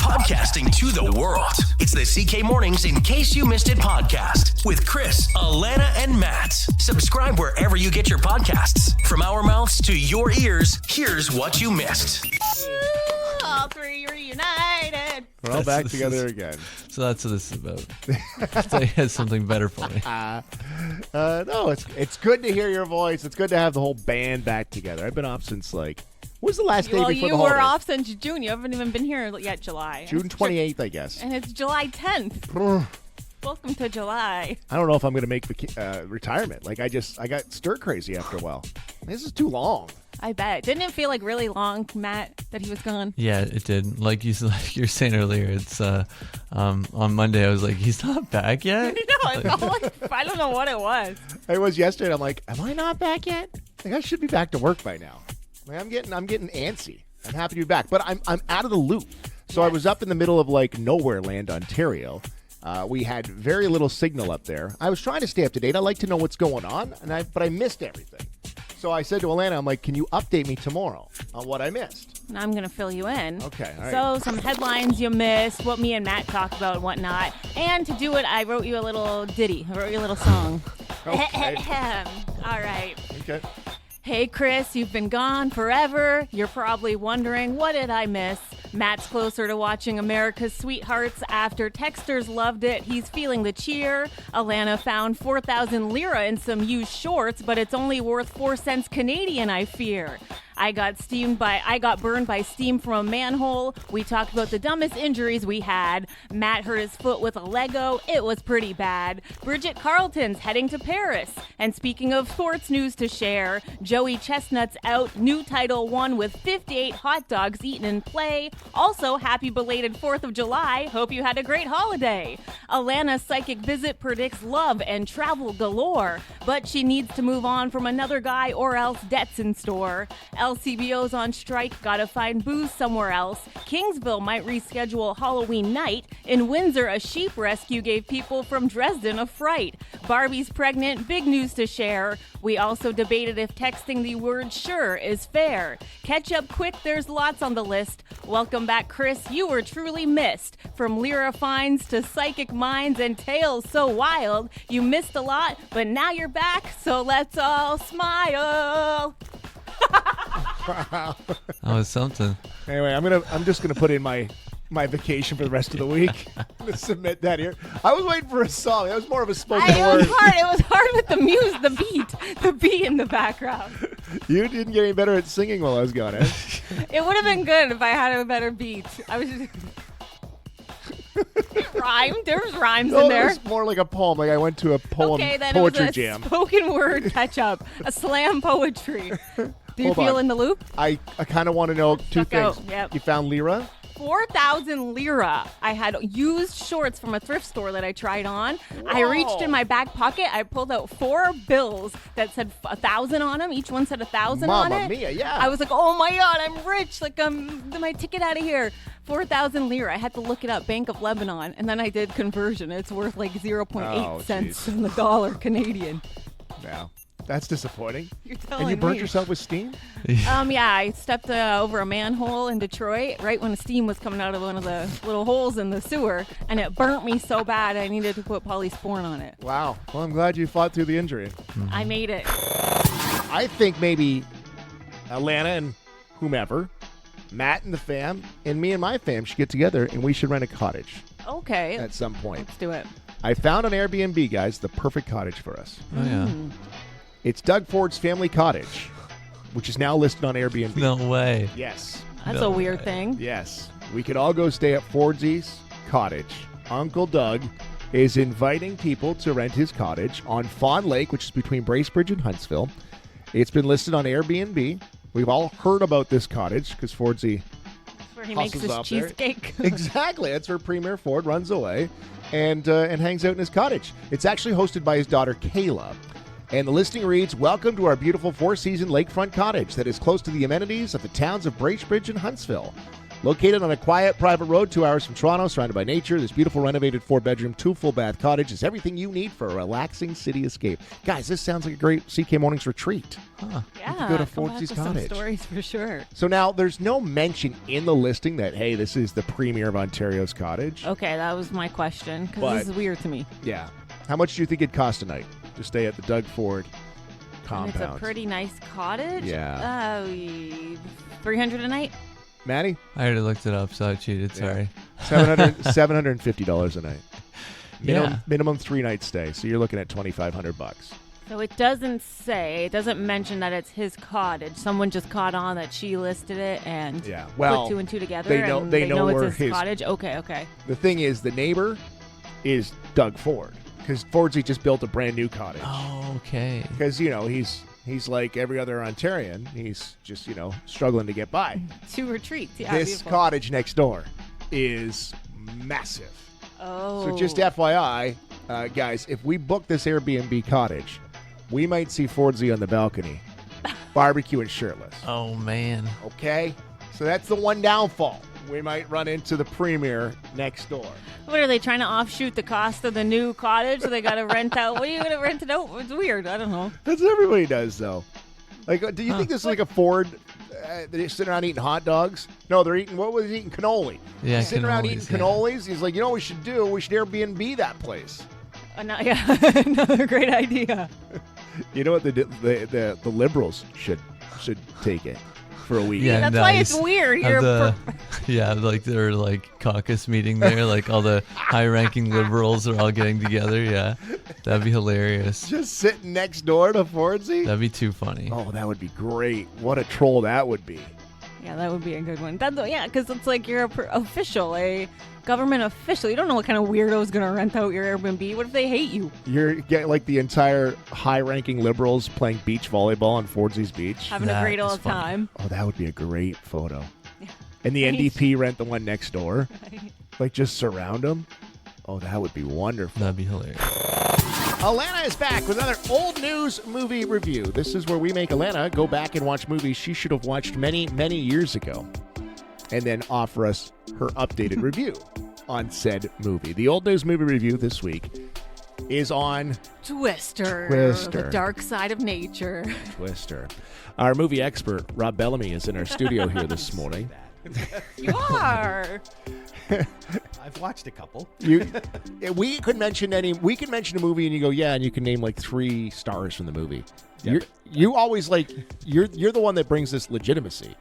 Podcasting to the world. It's the CK Mornings In Case You Missed It podcast with Chris, Allanah, and Matt. Subscribe wherever you get your podcasts. From our mouths to your ears, here's what you missed. All three reunited. We're all back together again. So that's what this is about. So he has something better for me. No, it's good to hear your voice. It's good to have the whole band back together. I've been off since when was the last day before the holidays? Well, you were off since June. You haven't even been here yet, July. June 28th, I guess. And it's July 10th. Welcome to July. I don't know if I'm going to make retirement. I got stir crazy after a while. This is too long. I bet. Didn't it feel really long, Matt, that he was gone? Yeah, it did. Like you were saying earlier, it's on Monday. I was like, he's not back yet. I don't know what it was. It was yesterday. I'm like, am I not back yet? I should be back to work by now. I'm getting antsy. I'm happy to be back, but I'm out of the loop. So yes. I was up in the middle of nowhere land, Ontario. We had very little signal up there. I was trying to stay up to date. I like to know what's going on, but I missed everything. So I said to Allanah, I'm like, can you update me tomorrow on what I missed? And I'm going to fill you in. Okay, all right. So some headlines you missed, what me and Matt talked about and whatnot. And to do it, I wrote you a little ditty. I wrote you a little song. Okay. All right. Okay. Hey, Chris, you've been gone forever. You're probably wondering, what did I miss? Matt's closer to watching America's Sweethearts after texters loved it. He's feeling the cheer. Allanah found 4,000 lira in some used shorts, but it's only worth 4 cents Canadian, I fear. I got burned by steam from a manhole. We talked about the dumbest injuries we had. Matt hurt his foot with a Lego. It was pretty bad. Bridget Carlton's heading to Paris. And speaking of sports news to share, Joey Chestnut's out. New Title won with 58 hot dogs eaten in play. Also, happy belated 4th of July. Hope you had a great holiday. Alannah's psychic visit predicts love and travel galore. But she needs to move on from another guy or else debts in store. LCBO's on strike, gotta find booze somewhere else. Kingsville might reschedule Halloween night. In Windsor, a sheep rescue gave people from Dresden a fright. Barbie's pregnant, big news to share. We also debated if texting the word sure is fair. Catch up quick, there's lots on the list. Welcome back, Chris, you were truly missed. From Lyra finds to psychic minds and tales so wild. You missed a lot, but now you're back, so let's all smile. That was something. Anyway, I'm just gonna put in my vacation for the rest of the week. I'm gonna submit that here. I was waiting for a song. That was more of a spoken word. It was hard with the beat in the background. You didn't get any better at singing while I was gone, eh? It would have been good if I had a better beat. I was just. It rhymed. There was rhymes in there. It was more like a poem. I went to a poetry jam. Spoken word catch up. A slam poetry. Do you feel in the loop? I kind of want to know two things. Yep. You found lira? 4,000 lira. I had used shorts from a thrift store that I tried on. Whoa. I reached in my back pocket. I pulled out 4 bills that said 1,000 on them. Each one said 1,000 on it. Mamma mia, yeah. I was like, oh my God, I'm rich. My ticket out of here. 4,000 lira. I had to look it up, Bank of Lebanon, and then I did conversion. It's worth 0.8 cents in the dollar Canadian. Now, that's disappointing. You're telling me. And you burnt me. yourself with steam? Yeah, I stepped over a manhole in Detroit right when the steam was coming out of one of the little holes in the sewer, and it burnt me so bad I needed to put polysporin on it. Wow. Well, I'm glad you fought through the injury. Mm-hmm. I made it. I think maybe Allanah and whomever, Matt and the fam, and me and my fam should get together, and we should rent a cottage. Okay. At some point. Let's do it. I found on Airbnb, guys, the perfect cottage for us. Oh, yeah. It's Doug Ford's family cottage, which is now listed on Airbnb. No way. Yes. That's a weird thing. Yes. We could all go stay at Fordsy's cottage. Uncle Doug is inviting people to rent his cottage on Fawn Lake, which is between Bracebridge and Huntsville. It's been listed on Airbnb. We've all heard about this cottage because Fordsy where he makes his cheesecake. Exactly. That's where Premier Ford runs away and hangs out in his cottage. It's actually hosted by his daughter, Kayla. And the listing reads, welcome to our beautiful 4-season lakefront cottage that is close to the amenities of the towns of Bracebridge and Huntsville. Located on a quiet, private road 2 hours from Toronto, surrounded by nature, this beautiful renovated 4-bedroom, 2 full-bath cottage is everything you need for a relaxing city escape. Guys, this sounds like a great CK Mornings retreat. Yeah, you could go to come back Fordsy's with some Cottage. stories for sure. So now, there's no mention in the listing that, hey, this is the premier of Ontario's cottage. Okay, that was my question because But- this is weird to me. Yeah. How much do you think it'd cost a night to stay at the Doug Ford And compound? it's a pretty nice cottage. Yeah. 300 a night. Maddie? I already looked it up, so I cheated. Sorry. $750 a night. Yeah. Minimum 3-night stay. So you're looking at $2,500. So it doesn't mention that it's his cottage. Someone just caught on that she listed it and Yeah. Well, put 2 and 2 together. they know- and they know it's where his his- cottage. Okay. The thing is, the neighbor is Doug Ford because Fordsy just built a brand new cottage. Oh, okay. Because he's like every other Ontarian. He's just struggling to get by. 2 retreats. Yeah, This beautiful. cottage next door is massive. Oh. So just FYI, guys, if we book this Airbnb cottage, we might see Fordsy on the balcony, barbecue and shirtless. Oh, man. Okay? So that's the one downfall. We might run into the premier next door. What are they trying to offshoot the cost of the new cottage? So they got to rent out. What are you going to rent it out? It's weird. I don't know. That's what everybody does, though. Like, do you think this is like a Ford? They're sitting around eating hot dogs? No, they're eating, what was he eating? Cannoli. Yeah, Sitting around eating cannolis, yeah. cannolis. He's like, what we should do? We should Airbnb that place. Yeah, another great idea. You know what the Liberals should take it for a week. Yeah, That's why it's nice. weird. Have You're like their caucus meeting there, like all the high-ranking liberals are all getting together. Yeah, that'd be hilarious. Just sitting next door to Fordsy? That'd be too funny. Oh, that would be great. What a troll that would be. Yeah, that would be a good one. Because it's like you're a government official. You don't know what kind of weirdo is going to rent out your Airbnb. What if they hate you? You're getting like the entire high-ranking liberals playing beach volleyball on Fordsy's beach. Having a That great is old funny. time. Oh, that would be a great photo. Yeah. And the Right. NDP rent the one next door. Like, just surround them. Oh, that would be wonderful. That'd be hilarious. Allanah is back with another old news movie review. This is where we make Allanah go back and watch movies she should have watched many, many years ago, and then offer us her updated review on said movie. The old news movie review this week is on Twister. Twister. The dark side of nature. Twister. Our movie expert, Rob Bellamy, is in our studio here this morning. You are. I've watched a couple. We could mention a movie and you go, yeah, and you can name like 3 stars from the movie. Yeah, You always you're the one that brings this legitimacy.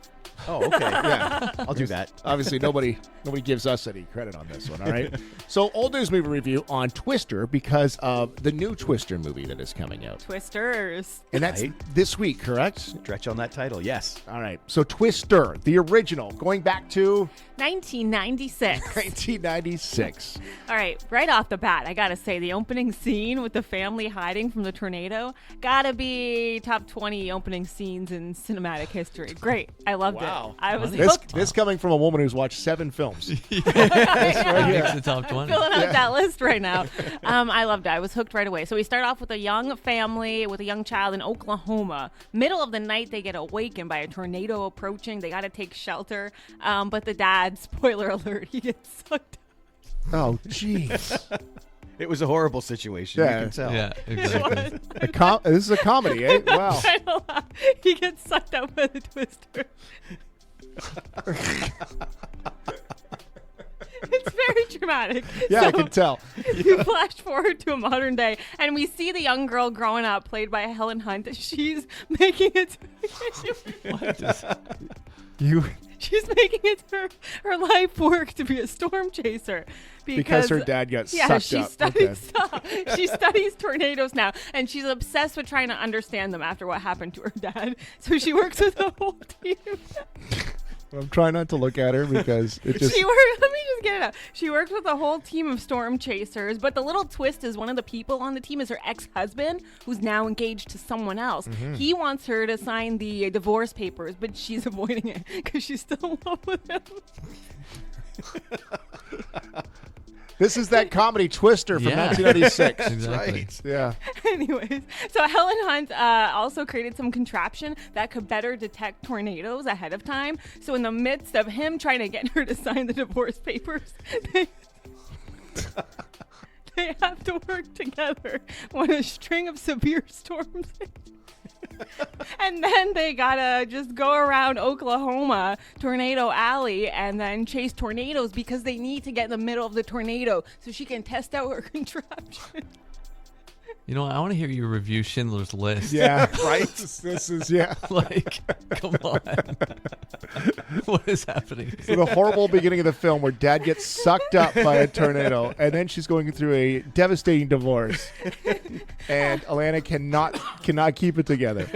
Oh, okay. Yeah, I'll do that. obviously nobody gives us any credit on this one. All right. So old news movie review on Twister because of the new Twister movie that is coming out, Twisters. and that's Right. this week, correct? Stretch on that title, yes. All right. So Twister, the original, going back to 1996. 1996. All right, right off the bat, I gotta say the opening scene with the family hiding from the tornado gotta be top 20 opening scenes in cinematic history. Great, I loved Wow. it. I was This hooked. this coming from a woman who's watched 7 films. That makes the top 20. Filling out that list right now. I loved it. I was hooked right away. So we start off with a young family with a young child in Oklahoma. Middle of the night, they get awakened by a tornado approaching. They got to take shelter. But the dad, spoiler alert, he gets sucked Oh, jeez. It was a horrible situation, Yeah. you can tell. Yeah, exactly. This is a comedy, eh? Wow. I don't laugh. He gets sucked up by the twister. It's very dramatic. Yeah, I So, can tell. You flash forward to a modern day, and we see the young girl growing up, played by Helen Hunt. She's making it. She's making it her life work to be a storm chaser Because her dad got yeah, sucked up. she studies tornadoes now, and she's obsessed with trying to understand them after what happened to her dad. So she works with the whole team. I'm trying not to look at her because it just. Let me just get it out. She works with a whole team of storm chasers, but the little twist is one of the people on the team is her ex-husband, who's now engaged to someone else. Mm-hmm. He wants her to sign the divorce papers, but she's avoiding it because she's still in love with him. This is that comedy Twister from Yeah. 1996. Exactly. Right. Yeah. Anyways, so Helen Hunt also created some contraption that could better detect tornadoes ahead of time. So in the midst of him trying to get her to sign the divorce papers, they have to work together when a string of severe storms hit. And then they gotta just go around Oklahoma, Tornado Alley, and then chase tornadoes because they need to get in the middle of the tornado so she can test out her contraption. You know, I want to hear you review Schindler's List. Yeah, right. This is Like, come on. What is happening? So the horrible beginning of the film where Dad gets sucked up by a tornado, and then she's going through a devastating divorce, and Allanah cannot keep it together.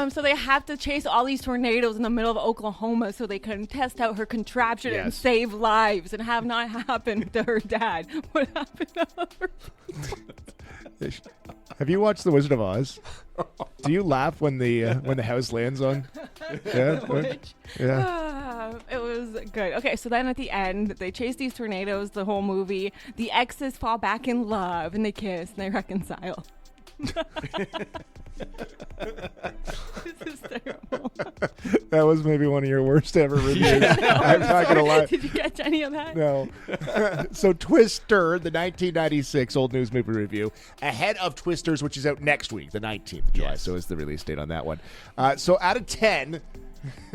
So they have to chase all these tornadoes in the middle of Oklahoma so they can test out her contraption and Yes. save lives, and have not happened to her dad. What happened to her? Have you watched The Wizard of Oz? Do you laugh when the house lands on? Yeah. Which, Yeah. it was good. Okay, so then at the end, they chase these tornadoes the whole movie. The exes fall back in love, and they kiss, and they reconcile. This is terrible. That was maybe one of your worst ever reviews. I'm not gonna lie. Did you catch any of that? No. So Twister, the 1996 old news movie review, ahead of Twisters, which is out next week, the 19th of July. Yes. So is the release date on that one. So out of 10,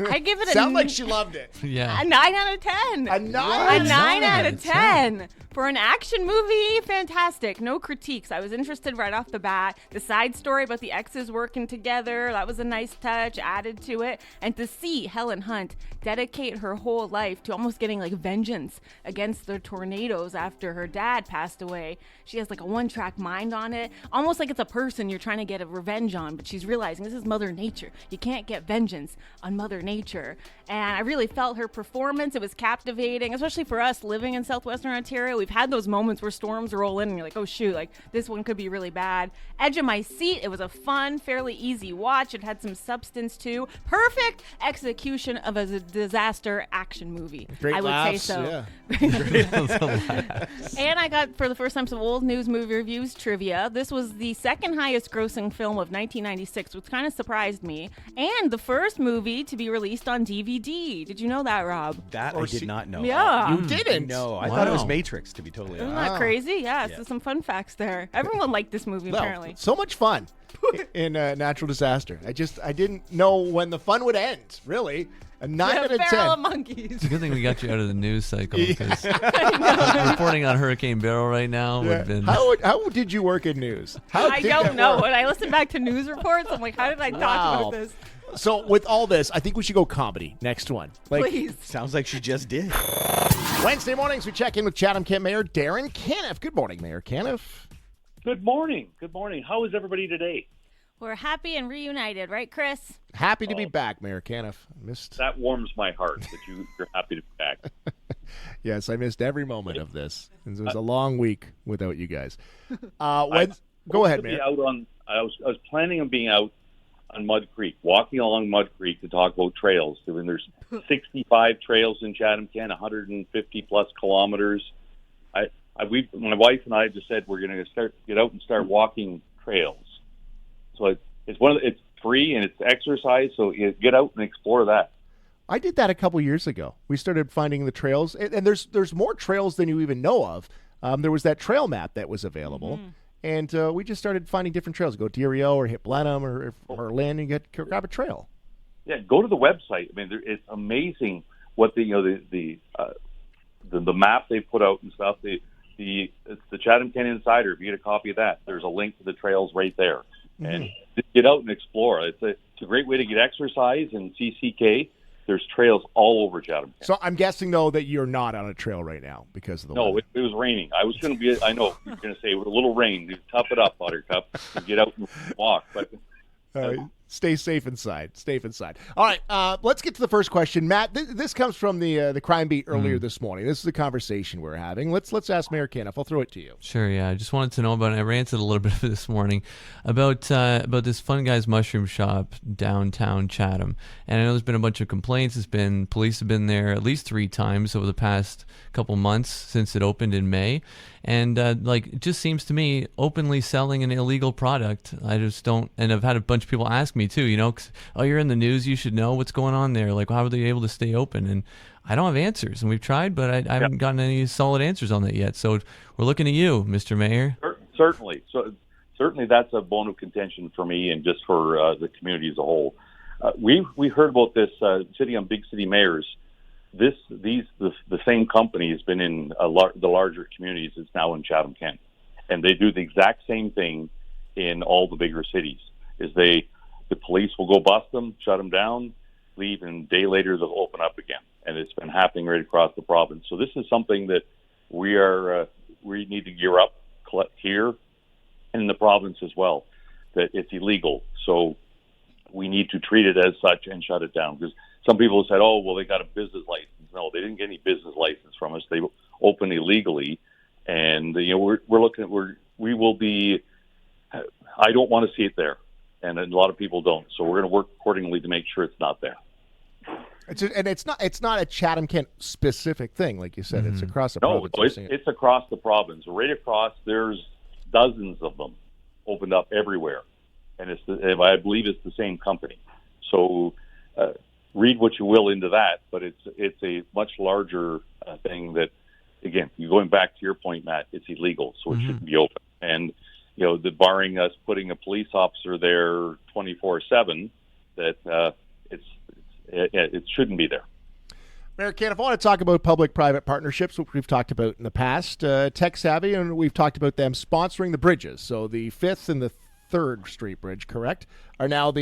I give it sound like she loved it. Yeah. a 9 out of 10. A 9? A 9 out of 10. For an action movie, fantastic. No critiques. I was interested right off the bat. The side story about the exes working together, that was a nice touch added to it. And to see Helen Hunt dedicate her whole life to almost getting like vengeance against the tornadoes after her dad passed away. She has like a one-track mind on it. Almost like it's a person you're trying to get a revenge on, but she's realizing this is Mother Nature. You can't get vengeance on Mother Nature. And I really felt her performance. It was captivating, especially for us living in southwestern Ontario. We've had those moments where storms roll in and you're like, oh shoot, like this one could be really bad. Edge of my seat. It was a fun, fairly easy watch. It had some substance too. Perfect execution of a disaster action movie. Great I would laughs, say so. yeah. And I got, for the first time, some old news movie reviews trivia. This was the second highest grossing film of 1996, which kind of surprised me. And the first movie to be released on DVD. Did you know that, Rob? That I did not know. Yeah. You didn't? No, I thought it was Wow. Matrix, to be totally Isn't honest. that crazy? Yeah, Yeah. so some fun facts there. Everyone liked this movie, Well, apparently. so much fun in natural disaster. I didn't know when the fun would end, really. A 9 out The of Barrel of 10. Monkeys. It's a good thing we got you out of the news cycle because reporting on Hurricane Beryl right now would have been. How did you work in news? How I did don't that know. work? When I listen back to news reports, I'm like, how did I talk Wow. about this? So with all this, I think we should go comedy. Next one. Like Please. Sounds like she just did. Wednesday mornings, we check in with Chatham Kent Mayor Darren Canniff. Good morning, Mayor Canniff. Good morning. Good morning. How is everybody today? We're happy and reunited, right, Chris? Happy to be back, Mayor Canniff. Missed. That warms my heart that you're happy to be back. Yes, I missed every moment of this. It was a long week without you guys. Go I ahead, was Mayor. I was planning on being out on Mud Creek, walking along Mud Creek to talk about trails. I mean, there's 65 trails in Chatham Kent, 150 plus kilometers. My wife and I just said we're going to get out and start walking trails. So it's free and it's exercise. So you get out and explore that. I did that a couple years ago. We started finding the trails, and there's more trails than you even know of. There was that trail map that was available, and we just started finding different trails. Go Derio or hit Blenheim or Lynn and grab a trail. Yeah, go to the website. I mean, it's amazing what the map they put out and stuff. It's the Chatham Kent Insider. If you get a copy of that, there's a link to the trails right there. And just get out and explore. It's a great way to get exercise and CCK. There's trails all over Chatham Kent. So I'm guessing though that you're not on a trail right now because of the No, weather. it was raining. I was going to be. I know you're going to say with a little rain. You tough it up, Buttercup, and get out and walk. But Stay safe inside. Stay inside. All right, let's get to the first question. Matt, this comes from the Crime Beat earlier this morning. This is a conversation we're having. Let's ask Mayor Canniff. I'll throw it to you. Sure, yeah. I just wanted to know about it. I ranted a little bit of it this morning about this Fun Guys mushroom shop downtown Chatham. And I know there's been a bunch of complaints. Police have been there at least 3 times over the past couple months since it opened in May. And it just seems to me openly selling an illegal product. I just don't, and I've had a bunch of people ask me too, 'cause, oh, you're in the news, you should know what's going on there. Like, how are they able to stay open? And I don't have answers, and we've tried, but I haven't gotten any solid answers on that yet. So we're looking at you, Mr. Mayor. Certainly. So certainly that's a bone of contention for me and just for the community as a whole. We heard about this sitting on big city mayors. The same company has been in the larger communities. It's now in Chatham, Kent, and they do the exact same thing in all the bigger cities. The police will go bust them, shut them down, leave, and a day later they'll open up again. And it's been happening right across the province. So this is something that we need to gear up here and in the province as well. That it's illegal, so we need to treat it as such and shut it down. Because some people said, "Oh, well, they got a business license." No, they didn't get any business license from us. They opened illegally, and we're looking at we will be. I don't want to see it there, and a lot of people don't. So we're going to work accordingly to make sure it's not there. It's not a Chatham Kent specific thing, like you said. It's across the province. No, it's across the province. Right across, there's dozens of them opened up everywhere, and I believe it's the same company. So read what you will into that, but it's a much larger thing that, again, you're going back to your point, Matt. It's illegal, so it shouldn't be open. And barring us putting a police officer there 24/7, that it shouldn't be there. Mayor Canniff, I want to talk about public-private partnerships, which we've talked about in the past. Tech Savvy, and we've talked about them sponsoring the bridges. So the 5th and the 3rd Street Bridge, correct, are now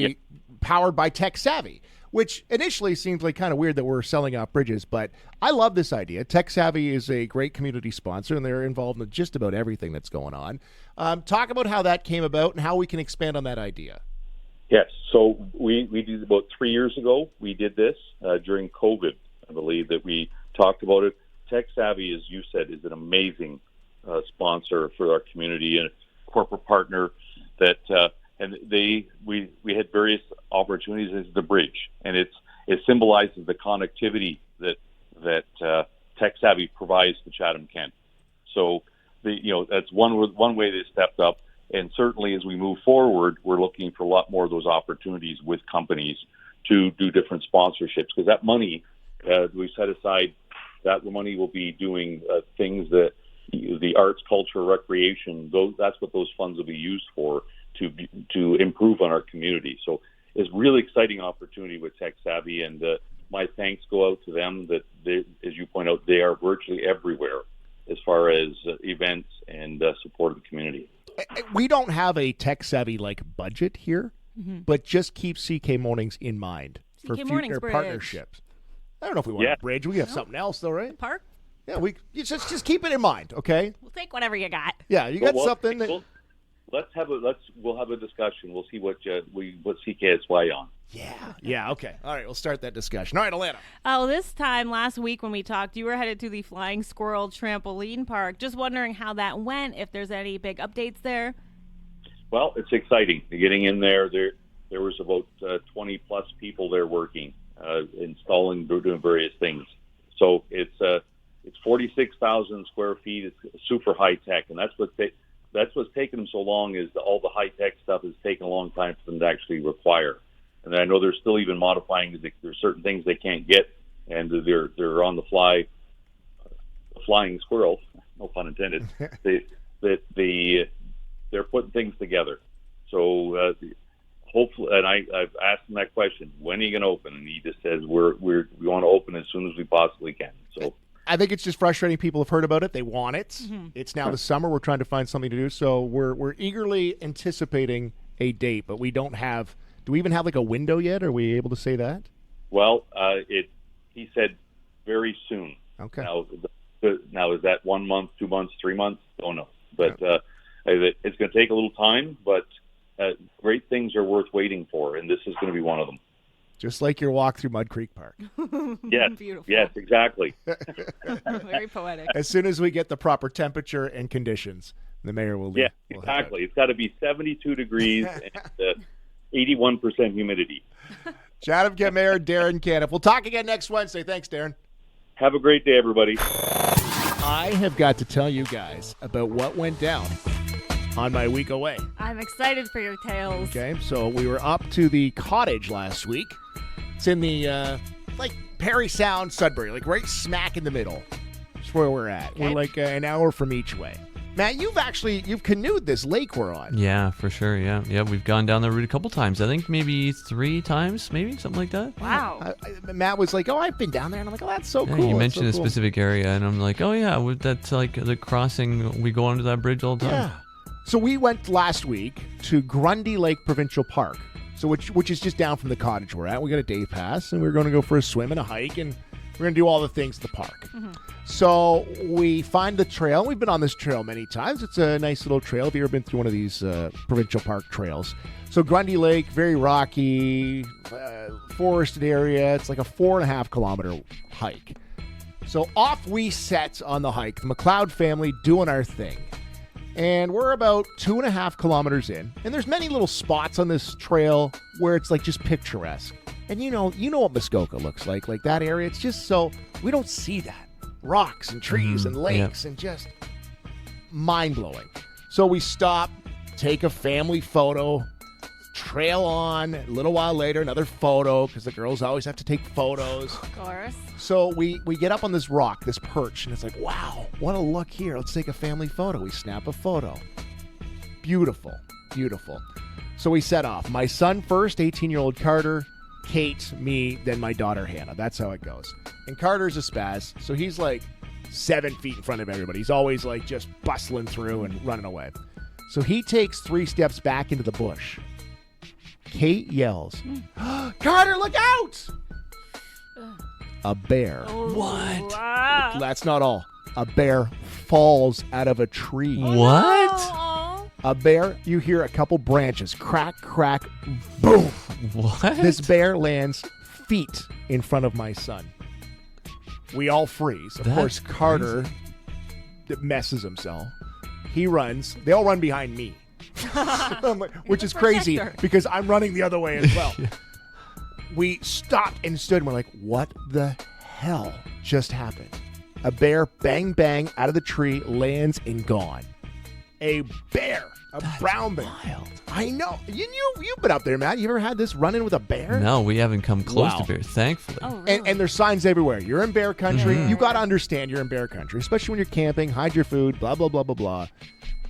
powered by Tech Savvy, which initially seems like kind of weird that we're selling out bridges, but I love this idea. Tech Savvy is a great community sponsor, and they're involved in just about everything that's going on. Talk about how that came about and how we can expand on that idea. Yes, so we did about 3 years ago. We did this during COVID, I believe, that we talked about it. Tech Savvy, as you said, is an amazing sponsor for our community and a corporate partner that and we had various opportunities as the bridge, and it symbolizes the connectivity that Tech Savvy provides to Chatham Kent. So that's one way they stepped up, and certainly as we move forward, we're looking for a lot more of those opportunities with companies to do different sponsorships, because that money we set aside, that money will be doing things that the arts, culture, recreation. That's what those funds will be used for, to improve on our community. So it's a really exciting opportunity with Tech Savvy, and my thanks go out to them that they, as you point out, they are virtually everywhere as far as events and support of the community. We don't have a Tech Savvy budget here, but just keep CK Mornings in mind for future partnerships. I don't know if we want a bridge. We have something else though, right? Park? Yeah, you just keep it in mind, okay? We'll take whatever you got. Yeah, you got something that. We'll have a discussion. We'll see what CKSY on. Yeah. Okay. All right. We'll start that discussion. All right, Allanah. Oh, this time last week when we talked, you were headed to the Flying Squirrel Trampoline Park. Just wondering how that went. If there's any big updates there. Well, it's exciting. Getting in there, there was about 20 plus people there working, installing, doing various things. So it's 46,000 square feet. It's super high tech, and that's what's taken them so long, is all the high tech stuff has taken a long time for them to actually require. And I know they're still even modifying. There's certain things they can't get, and they're on the fly, flying squirrel, no pun intended. They're putting things together. So hopefully, and I've asked him that question: when are you going to open? And he just says we want to open as soon as we possibly can. So I think it's just frustrating. People have heard about it; they want it. Mm-hmm. It's now the summer. We're trying to find something to do, so we're eagerly anticipating a date, but we don't have. Do we even have a window yet? Are we able to say that? Well, he said very soon. Okay. Now is that 1 month, 2 months, 3 months? Don't know. But it's going to take a little time. But great things are worth waiting for, and this is going to be one of them. Just like your walk through Mud Creek Park. Yes, Beautiful. yes, exactly. Very poetic. As soon as we get the proper temperature and conditions, the mayor will leave. Yeah, We'll head out. exactly. It's got to be 72 degrees and 81% humidity. Chatham Kent Mayor Darren Canniff. We'll talk again next Wednesday. Thanks, Darren. Have a great day, everybody. I have got to tell you guys about what went down on my week away. I'm excited for your tales. Okay, so we were up to the cottage last week. It's in the, like, Perry Sound, Sudbury, like right smack in the middle. That's where we're at. Okay. We're like an hour from each way. Matt, you've canoed this lake we're on. Yeah, for sure. Yeah, we've gone down the route a couple times. I think maybe 3 times, maybe something like that. Wow. Matt was like, "Oh, I've been down there," and I'm like, "Oh, that's so Yeah, cool." you That's mentioned so a cool. specific area, and I'm like, oh yeah, that's like the crossing. We go under that bridge all the time. Yeah. So we went last week to Grundy Lake Provincial Park, so which is just down from the cottage we're at. We got a day pass, and we're going to go for a swim and a hike, and we're going to do all the things at the park. Mm-hmm. So we find the trail. We've been on this trail many times. It's a nice little trail. Have you ever been through one of these provincial park trails? So Grundy Lake, very rocky, forested area. It's like a 4.5 kilometer hike. So off we set on the hike, the McLeod family doing our thing. And we're about 2.5 kilometers in. And there's many little spots on this trail where it's like just picturesque. And you know what Muskoka looks like that area. It's just so, we don't see that. Rocks and trees and lakes and just mind-blowing. So we stop, take a family photo, trail on. A little while later, another photo, because the girls always have to take photos. Of course. So we get up on this rock, this perch, and it's like, wow, what a look here. Let's take a family photo. We snap a photo. Beautiful, beautiful. So we set off. My son first, 18-year-old Carter, Kate, me, then my daughter Hannah. That's how it goes. And Carter's a spaz, so he's like 7 feet in front of everybody. He's always like just bustling through and running away. So he takes 3 steps back into the bush. Kate yells, "Carter, look out!" A bear. What? Wow. That's not all. A bear falls out of a tree. What? Oh. A bear, you hear a couple branches crack, crack, boom. What? This bear lands feet in front of my son. We all freeze. Of That's course, Carter messes himself. He runs. They all run behind me, which is crazy protector. because I'm running the other way as well. We stopped and stood and we're like, what the hell just happened? A bear, bang, bang, out of the tree, lands and gone. A bear. Brown bear. Wild. I know. You've been up there, Matt. You ever had this run-in with a bear? No, we haven't come close Wow. to bears, thankfully. Oh, really? And there's signs everywhere. You're in bear country. Mhm. You got to understand you're in bear country, especially when you're camping. Hide your food, blah, blah, blah, blah, blah.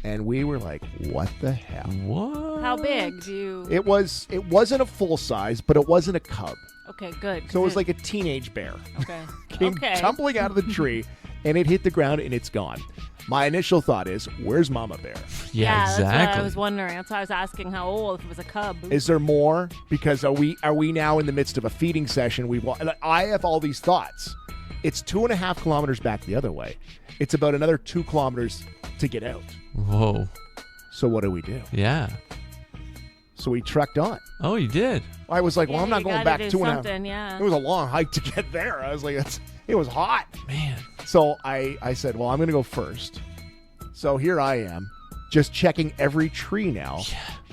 And we were like, what the hell? What? How big do you... It wasn't a full size, but it wasn't a cub. Okay, good. So it was like a teenage bear. Okay. Came Okay. tumbling out of the tree, and it hit the ground, and it's gone. My initial thought is, where's Mama Bear? Yeah, That's what exactly. I was wondering. That's why I was asking how old, if it was a cub. Is there more? Because are we now in the midst of a feeding session? I have all these thoughts. It's 2.5 kilometers back the other way. It's about another 2 kilometers to get out. Whoa. So what do we do? Yeah. So we trekked on. Oh, you did? I was like, well, Yeah, I'm not you going gotta back do 2.5. something, yeah. It was a long hike to get there. I was like, it was hot. Man. So I said, well, I'm going to go first. So here I am, just checking every tree now,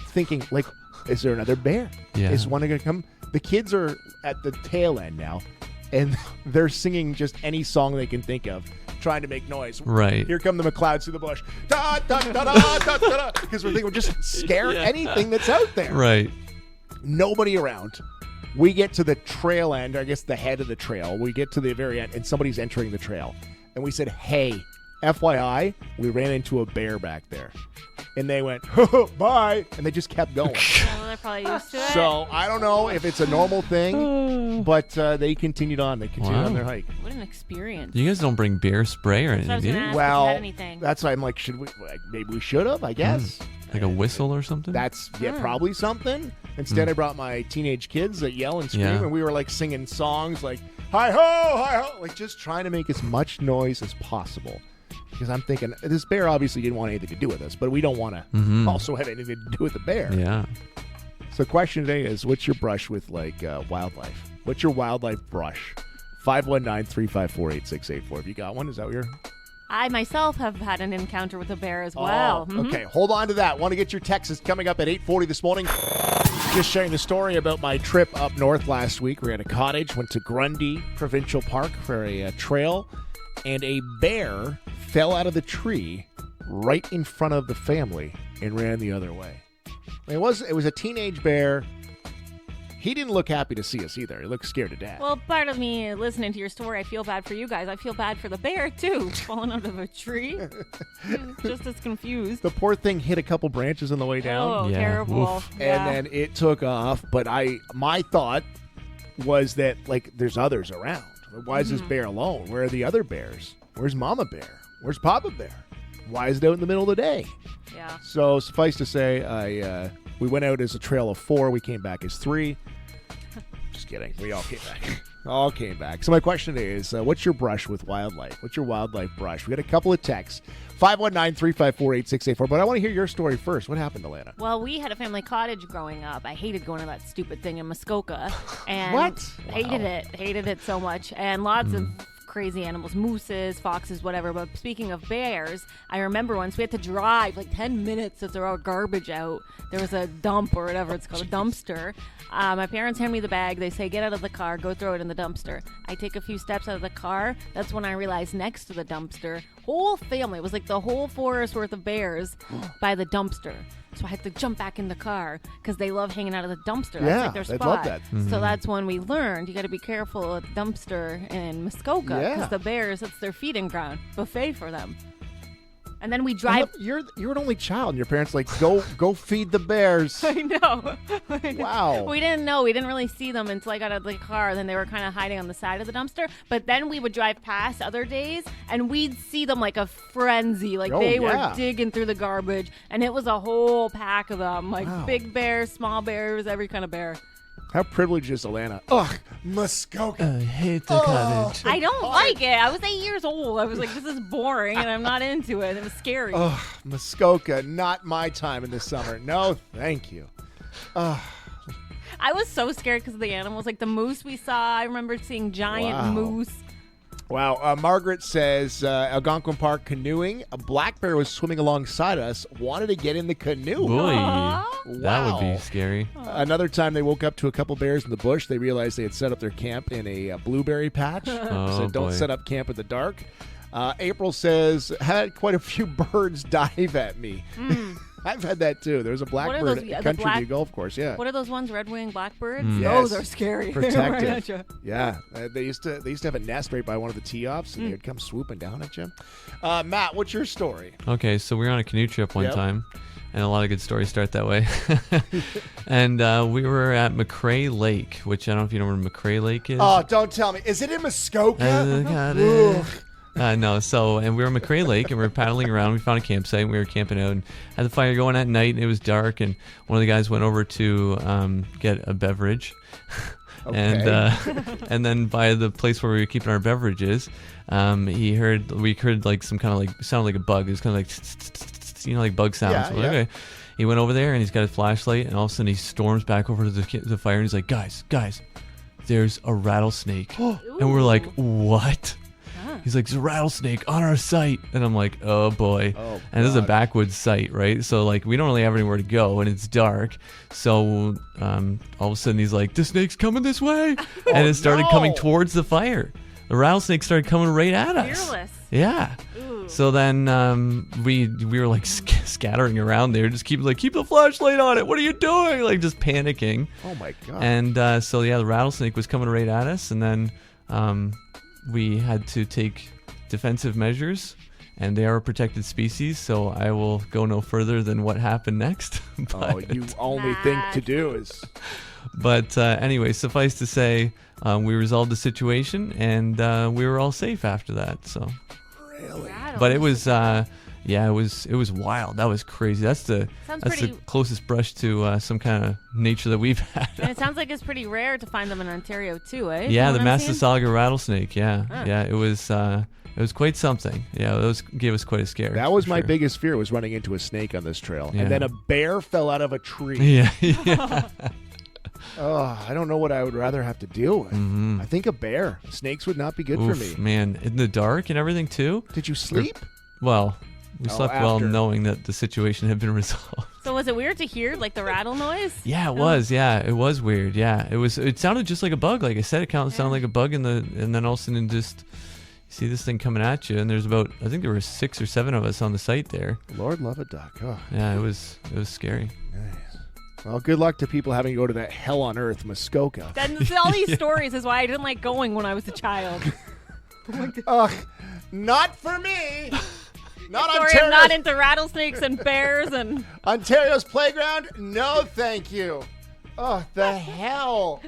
thinking, like, is there another bear? Yeah. Is one going to come? The kids are at the tail end now, and they're singing just any song they can think of, trying to make noise. Right. Here come the McLeods through the bush. Da, da, da, da, da, da, because we're thinking we'll just scare anything that's out there. Right. Nobody around. We get to the trail end, or I guess the head of the trail. We get to the very end, and somebody's entering the trail. And we said, hey, FYI, we ran into a bear back there. And they went, bye, and they just kept going. Well, they're probably used to it. So I don't know if it's a normal thing, but they continued on. They continued on their hike. What an experience. You guys don't bring bear spray or That's what I was anything, do gonna you? ask. Well, if you had anything. that's why I'm like, maybe we should have, I guess. Like a whistle or something? That's probably something. Instead, I brought my teenage kids that yell and scream, Yeah. and we were like singing songs like "Hi ho, hi ho," like just trying to make as much noise as possible. because I'm thinking this bear obviously didn't want anything to do with us, but we don't want to also have anything to do with the bear. Yeah. So the question today is, what's your brush with wildlife? What's your wildlife brush? 519-354-8684. Have you got one? Is that what you're... I myself have had an encounter with a bear as well. Oh, okay, hold on to that. Want to get your text. It's coming up at 8:40 this morning. Just sharing the story about my trip up north last week. We were at a cottage, went to Grundy Provincial Park for a trail, and a bear fell out of the tree right in front of the family and ran the other way. It was a teenage bear. He didn't look happy to see us either. He looked scared to death. Well, part of me listening to your story, I feel bad for you guys. I feel bad for the bear, too, falling out of a tree. Just as confused. The poor thing hit a couple branches on the way down. Oh, Yeah. terrible. Oof. Yeah. And then it took off. But my thought was that, like, there's others around. Why is this bear alone? Where are the other bears? Where's Mama Bear? Where's Papa Bear? Why is it out in the middle of the day? Yeah. So suffice to say, we went out as a trail of 4. We came back as 3. Just kidding. We all came back. All came back. So my question is, what's your brush with wildlife? What's your wildlife brush? We got a couple of texts. 519-354-8684. But I want to hear your story first. What happened, Allanah? Well, we had a family cottage growing up. I hated going to that stupid thing in Muskoka. And What? Hated it. Hated it so much. And lots of crazy animals, mooses, foxes, whatever. But speaking of bears, I remember once we had to drive like 10 minutes to throw our garbage out. There was a dump or whatever it's called, a dumpster. My parents hand me the bag. They say, get out of the car, go throw it in the dumpster. I take a few steps out of the car. That's when I realized next to the dumpster, whole family, it was like the whole forest worth of bears by the dumpster. So I had to jump back in the car because they love hanging out of the dumpster. Yeah, That's like their they'd spot. love that. So that's when we learned you got to be careful at the dumpster in Muskoka because Yeah. the bears, it's their feeding ground, buffet for them. And then we drive. You're an only child, and your parents like, go feed the bears. I know. Wow. We didn't know. We didn't really see them until I got out of the car. Then they were kind of hiding on the side of the dumpster. But then we would drive past other days, and we'd see them like a frenzy. Like Oh, they yeah. were digging through the garbage, and it was a whole pack of them. Like Wow. big bears, small bears, every kind of bear. How privileged is Allanah? Ugh, Muskoka. I hate the cottage. I don't like it. I was 8 years old. I was like, this is boring, and I'm not into it. It was scary. Ugh, Muskoka, not my time in the summer. No, thank you. I was so scared because of the animals. Like the moose we saw. I remember seeing giant Wow. moose. Wow. Margaret says, Algonquin Park canoeing. A black bear was swimming alongside us, wanted to get in the canoe. Boy, Aw. that would Wow. be scary. Another time they woke up to a couple bears in the bush. They realized they had set up their camp in a blueberry patch. Oh, So don't boy. set up camp in the dark. April says, had quite a few birds dive at me. I've had that too. There's a What are blackbird those- at the Country black- View Golf Course. Yeah. What are those ones? Red-winged blackbirds? Yes. Those are scary. They're right at Protective. you. Yeah, they used to have a nest right by one of the tee offs, and they would come swooping down at you. Matt, what's your story? Okay, so we were on a canoe trip one Yep. time, and a lot of good stories start that way. And we were at McCrae Lake, which I don't know if you know where McCrae Lake is. Oh, don't tell me. Is it in Muskoka? Got it. No, and we were at McCrae Lake, and we were paddling around. We found a campsite, and we were camping out, and had the fire going at night, and it was dark, and one of the guys went over to get a beverage. And then by the place where we were keeping our beverages, we heard like some kind of like sounded like a bug. It was kind of like like bug sounds. Yeah, We're like, yeah. okay. He went over there and he's got a flashlight, and all of a sudden he storms back over to the fire and he's like, guys, there's a rattlesnake. And we're like, what? He's like, there's a rattlesnake on our site. And I'm like, oh boy. Oh, and this is a God. backwoods site, right? So like we don't really have anywhere to go, and it's dark. So all of a sudden he's like, the snake's coming this way. And it started coming no. towards the fire. The rattlesnake started coming right at us. Fearless. Yeah. Ooh. So then we were like scattering around there, just keep the flashlight on it. What are you doing? Like just panicking. Oh my God. And so yeah, the rattlesnake was coming right at us, and then we had to take defensive measures, and they are a protected species. So I will go no further than what happened next. you only think to do is. But anyway, suffice to say, we resolved the situation, and we were all safe after that. So. Really? But it was, Yeah, it was wild. That was crazy. That's the closest brush to some kind of nature that we've had. And it sounds like it's pretty rare to find them in Ontario too, eh? Yeah, the Massasauga rattlesnake. Yeah, yeah, it was quite something. Yeah, those gave us quite a scare. That was my biggest fear, was running into a snake on this trail. Yeah. And then a bear fell out of a tree. Yeah. Oh, I don't know what I would rather have to deal with. I think a bear. Snakes would not be good for me. Man, in the dark and everything too? Did you sleep? Well, we slept well after. knowing that the situation had been resolved. So was it weird to hear like the rattle noise? Yeah, it was. Yeah, it was weird. Yeah, it sounded just like a bug. Like I said, it sounded like a bug and then all of a sudden just you see this thing coming at you, and there's I think there were 6 or 7 of us on the site there. Lord love a duck. Oh. Yeah, it was scary. Nice. Well, good luck to people having to go to that hell on earth, Muskoka. All these stories is why I didn't like going when I was a child. Ugh, not for me. Not Sorry, Ontario's, I'm not into rattlesnakes and bears and. Ontario's playground. No, thank you. Oh, the hell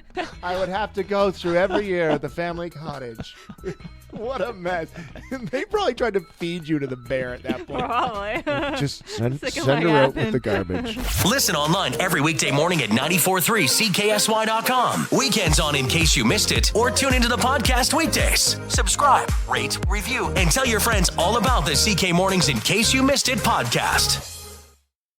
I would have to go through every year at the family cottage. What a mess. They probably tried to feed you to the bear at that point. Probably. Just send Sick of her what out with happened. the garbage. Listen online every weekday morning at 943CKSY.com. Weekends on in case you missed it, or tune into the podcast weekdays. Subscribe, rate, review, and tell your friends all about the CK Mornings in case you missed it podcast.